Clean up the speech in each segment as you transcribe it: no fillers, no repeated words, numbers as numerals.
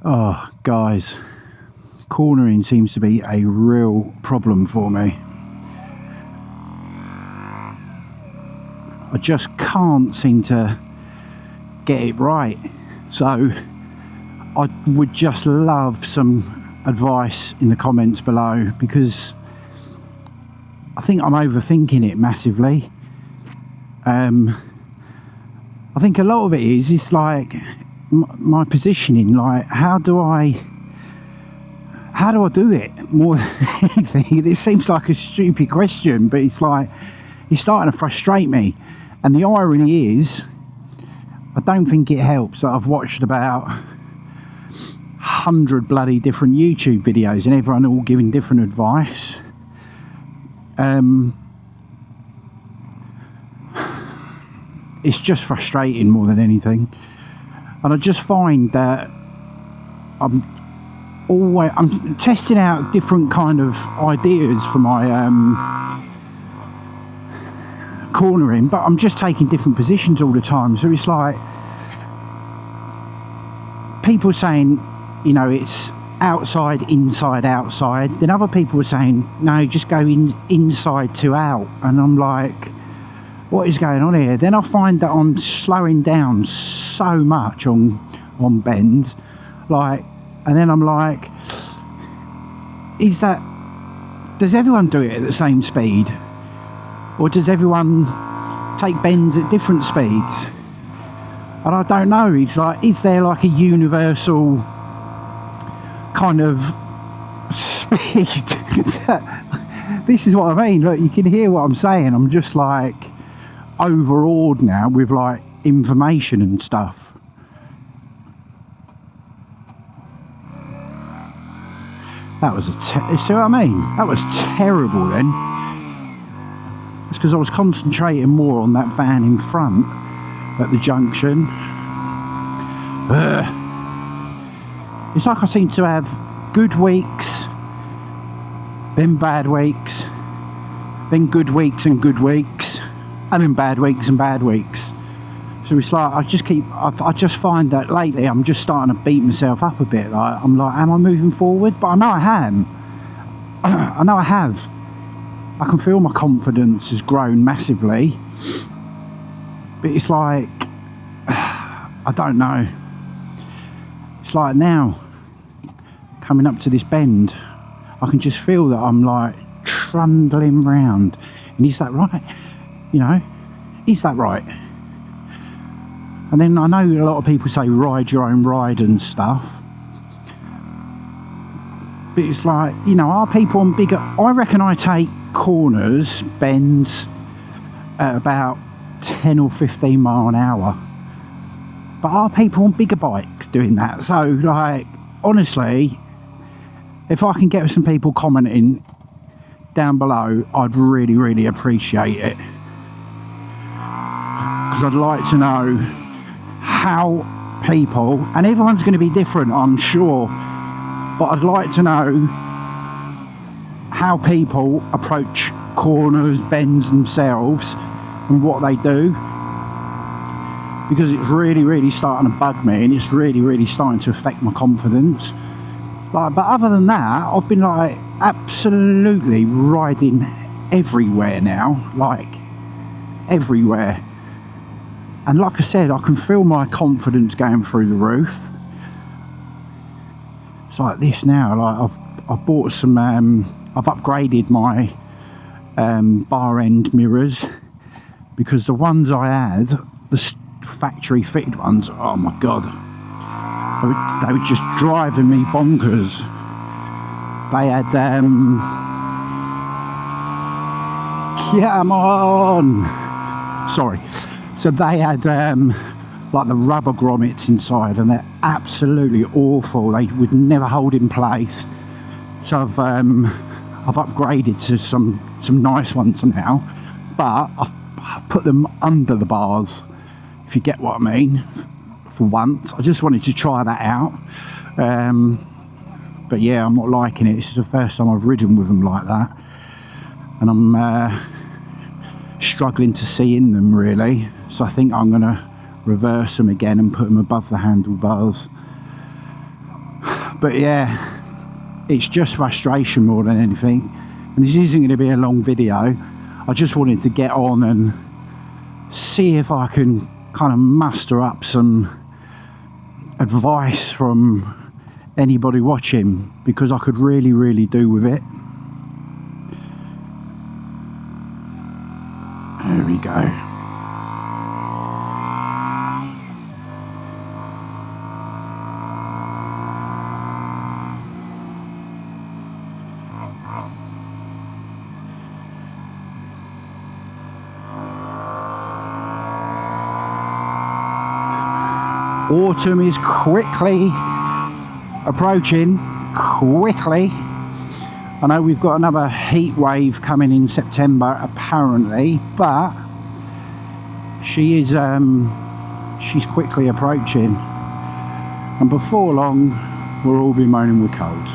Oh, guys, cornering seems to be a real problem for me. I just can't seem to get it right. So I would just love some advice in the comments below, because I think I'm overthinking it massively. I think a lot of it is like my positioning. Like, how do I do it more than anything? It seems like a stupid question, but it's like, it's starting to frustrate me. And the irony is, I don't think it helps that I've watched about 100 bloody different YouTube videos and everyone all giving different advice. It's just frustrating more than anything. And I just find that I'm testing out different kind of ideas for my cornering, but I'm just taking different positions all the time. So it's like people saying, you know, it's outside, inside, outside. Then other people are saying, no, just go inside to out. And I'm like, what is going on here? Then I find that I'm slowing down so much on bends, like, and then I'm like, does everyone do it at the same speed, or does everyone take bends at different speeds? And I don't know. It's like, is there like a universal kind of speed? This is what I mean. Look, you can hear what I'm saying. I'm just like overawed now with like information and stuff. That was see what I mean? That was terrible then. It's because I was concentrating more on that van in front at the junction. It's like I seem to have good weeks, then bad weeks, then good weeks and good weeks, and then bad weeks and bad weeks. So it's like I just find that lately I'm just starting to beat myself up a bit. Like, I'm like, am I moving forward? But I know I am. I know I have. I can feel my confidence has grown massively. But it's like, I don't know. It's like now, coming up to this bend, I can just feel that I'm like trundling round. And is that right? You know, is that right? And then I know a lot of people say ride your own ride and stuff. But it's like, you know, are people on bigger... I reckon I take corners, bends, at about 10 or 15 mile an hour. But are people on bigger bikes doing that? So, like, honestly, if I can get some people commenting down below, I'd really, really appreciate it. Because I'd like to know how people, and everyone's going to be different, I'm sure, but I'd like to know how people approach corners, bends themselves, and what they do, because it's really, really starting to bug me, and it's really, really starting to affect my confidence. Like, but other than that, I've been like absolutely riding everywhere now, like everywhere. And like I said, I can feel my confidence going through the roof. It's like this now. Like I've bought some. I've upgraded my bar end mirrors, because the ones I had, the factory fitted ones, oh my god, they were just driving me bonkers. They had come on, sorry. So they had like the rubber grommets inside, and they're absolutely awful. They would never hold in place. So I've upgraded to some nice ones now, but I've put them under the bars, if you get what I mean. For once, I just wanted to try that out. But yeah, I'm not liking it. This is the first time I've ridden with them like that, and I'm struggling to see in them really. So I think I'm going to reverse them again and put them above the handlebars. But yeah, it's just frustration more than anything. And this isn't going to be a long video. I just wanted to get on and see if I can kind of muster up some advice from anybody watching, because I could really do with it. There we go. Autumn is quickly approaching, quickly. I know we've got another heat wave coming in September apparently, but she is she's quickly approaching, and before long we'll all be moaning with colds.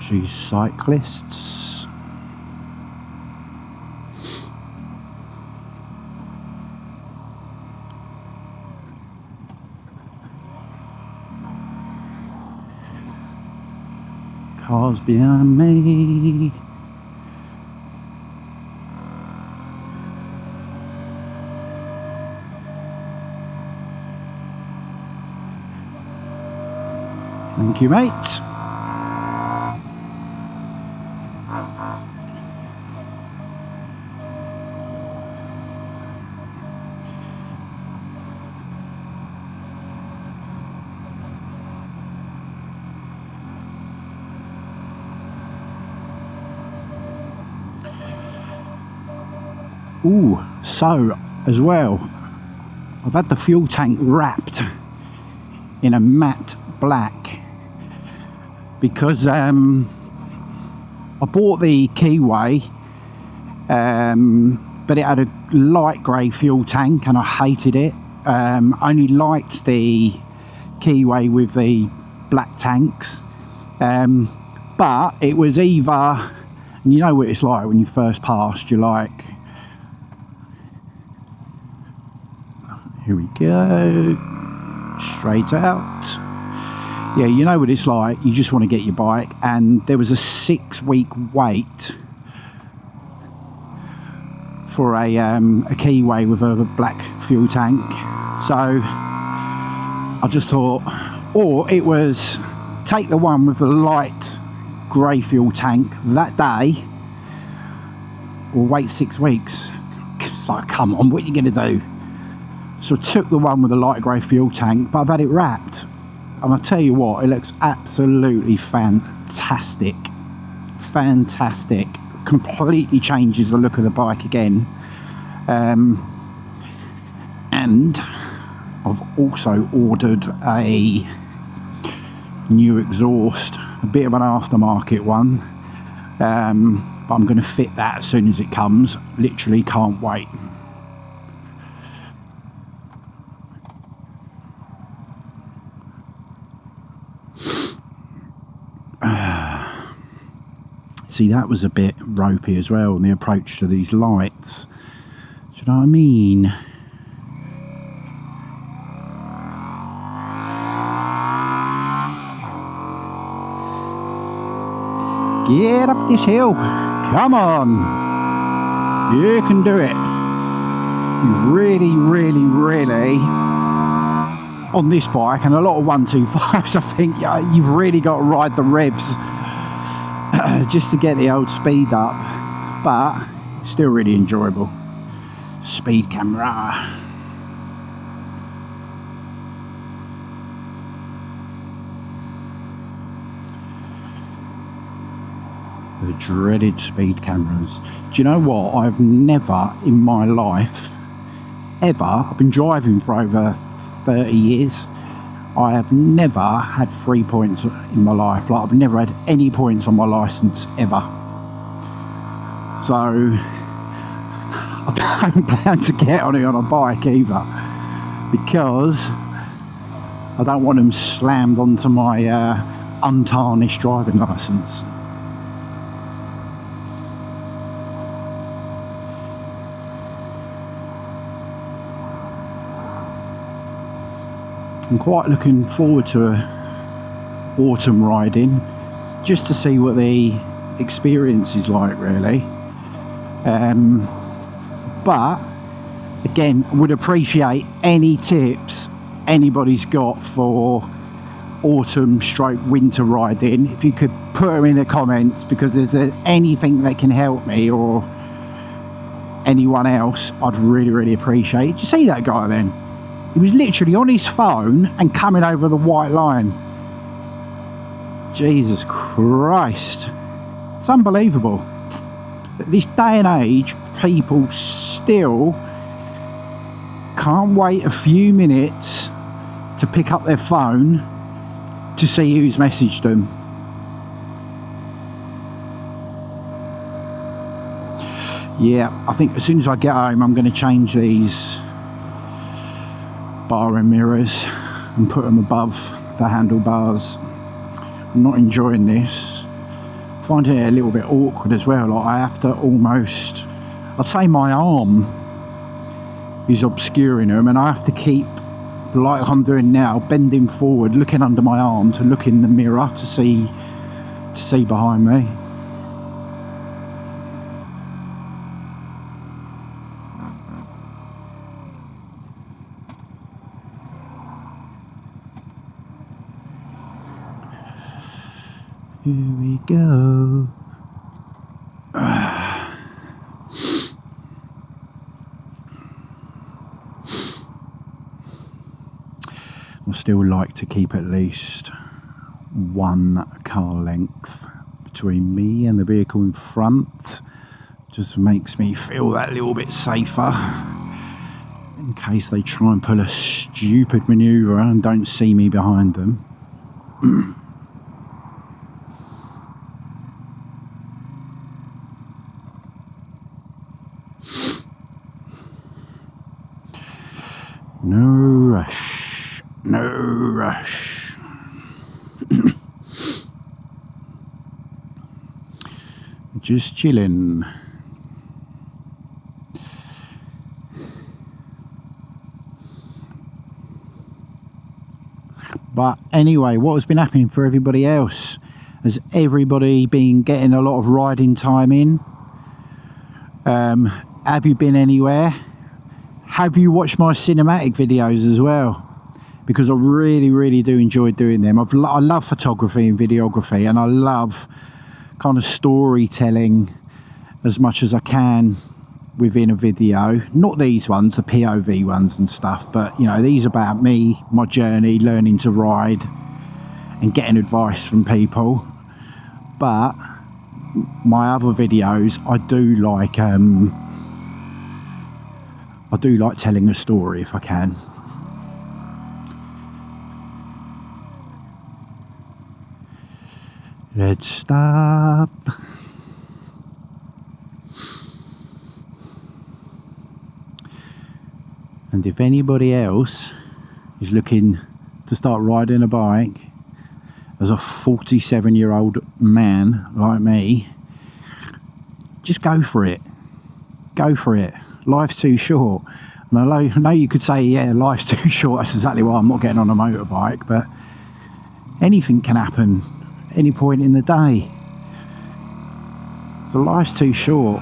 These cyclists. Cars behind me. Thank you, mate. Ooh, so as well, I've had the fuel tank wrapped in a matte black because I bought the Keyway, but it had a light grey fuel tank and I hated it. I only liked the Keyway with the black tanks, but it was either, and you know what it's like when you first passed, you're like, here we go, straight out. Yeah, you know what it's like, you just want to get your bike, and there was a 6-week wait for a Keyway with a black fuel tank. So I just thought, or it was take the one with the light grey fuel tank that day, or wait 6 weeks. It's like, come on, what are you going to do? So I took the one with the light grey fuel tank, but I've had it wrapped. And I tell you what, it looks absolutely fantastic. Fantastic. Completely changes the look of the bike again. And I've also ordered a new exhaust, a bit of an aftermarket one. But I'm going to fit that as soon as it comes. Literally can't wait. See, that was a bit ropey as well, and the approach to these lights. Do you know what I mean? Get up this hill. Come on. You can do it. You've really, on this bike, and a lot of 125s, I think, you've really got to ride the revs just to get the old speed up, but still really enjoyable. Speed camera. The dreaded speed cameras. Do you know what? I've never in my life, ever, I've been driving for over 30 years, I have never had 3 points in my life. Like, I've never had any points on my licence ever. So I don't plan to get on it on a bike either, because I don't want them slammed onto my untarnished driving licence. I'm quite looking forward to autumn riding, just to see what the experience is like, really. But again, would appreciate any tips anybody's got for autumn stroke winter riding. If you could put them in the comments, because if there's anything that can help me or anyone else, I'd really appreciate it. Did you see that guy then? He was literally on his phone and coming over the white line. Jesus Christ. It's unbelievable. At this day and age, people still can't wait a few minutes to pick up their phone to see who's messaged them. Yeah, I think as soon as I get home, I'm going to change these bar and mirrors and put them above the handlebars. I'm not enjoying this. Finding it a little bit awkward as well. Like, I have to almost, I'd say my arm is obscuring them, and I have to keep, like I'm doing now, bending forward, looking under my arm to look in the mirror to see behind me. Here we go. I still like to keep at least one car length between me and the vehicle in front. Just makes me feel that little bit safer, in case they try and pull a stupid manoeuvre and don't see me behind them. No rush, no rush. Just chilling. But anyway, what has been happening for everybody else? Has everybody been getting a lot of riding time in? Have you been anywhere? Have you watched my cinematic videos as well? Because I really do enjoy doing them. I love photography and videography, and I love kind of storytelling as much as I can within a video. Not these ones, the POV ones and stuff, but you know, these are about me, my journey, learning to ride and getting advice from people. But my other videos, I do like telling a story if I can. Let's stop. And if anybody else is looking to start riding a bike as a 47-year-old man like me, just go for it. Go for it. Life's too short. And I know you could say, yeah, life's too short. That's exactly why I'm not getting on a motorbike. But anything can happen any point in the day. So life's too short.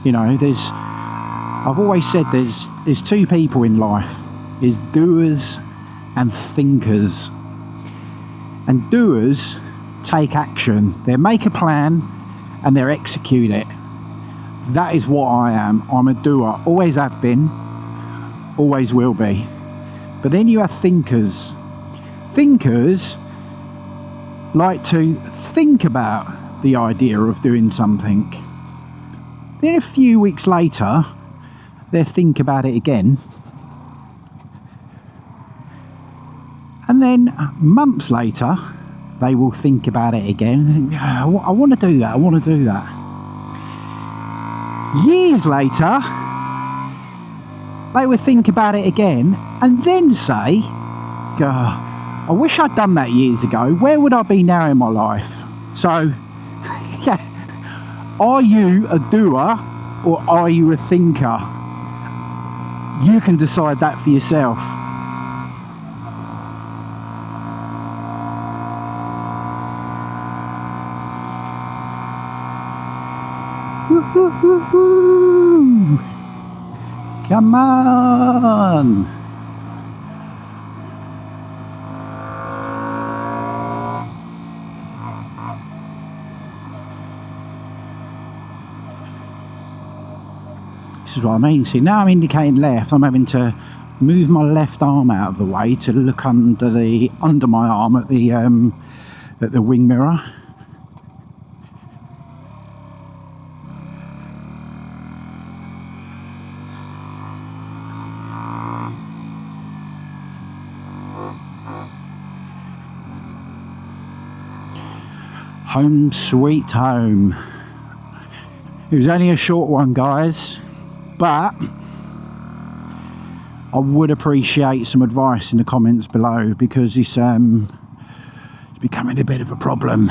You know, I've always said there's two people in life. There's doers and thinkers. And doers take action. They make a plan and they execute it. That is what I am. I'm a doer. Always have been. Always will be. But then you have thinkers. Thinkers like to think about the idea of doing something. Then a few weeks later, they think about it again. And then months later, they will think about it again. I want to do that. I want to do that. Years later, they would think about it again and then say, "God, I wish I'd done that years ago. Where would I be now in my life?" So, yeah, are you a doer or are you a thinker? You can decide that for yourself. Woo-hoo-hoo-hoo. Come on. This is what I mean. See, now I'm indicating left, I'm having to move my left arm out of the way to look under my arm at the wing mirror. Home sweet home. It was only a short one, guys, but I would appreciate some advice in the comments below, because it's becoming a bit of a problem.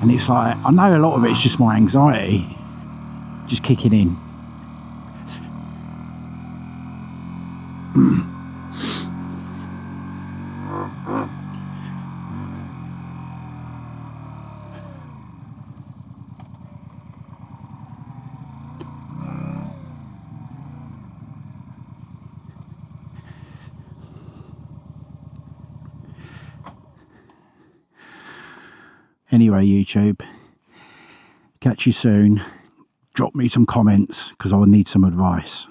And it's like, I know a lot of it's just my anxiety just kicking in. Anyway, YouTube, catch you soon. Drop me some comments because I will need some advice.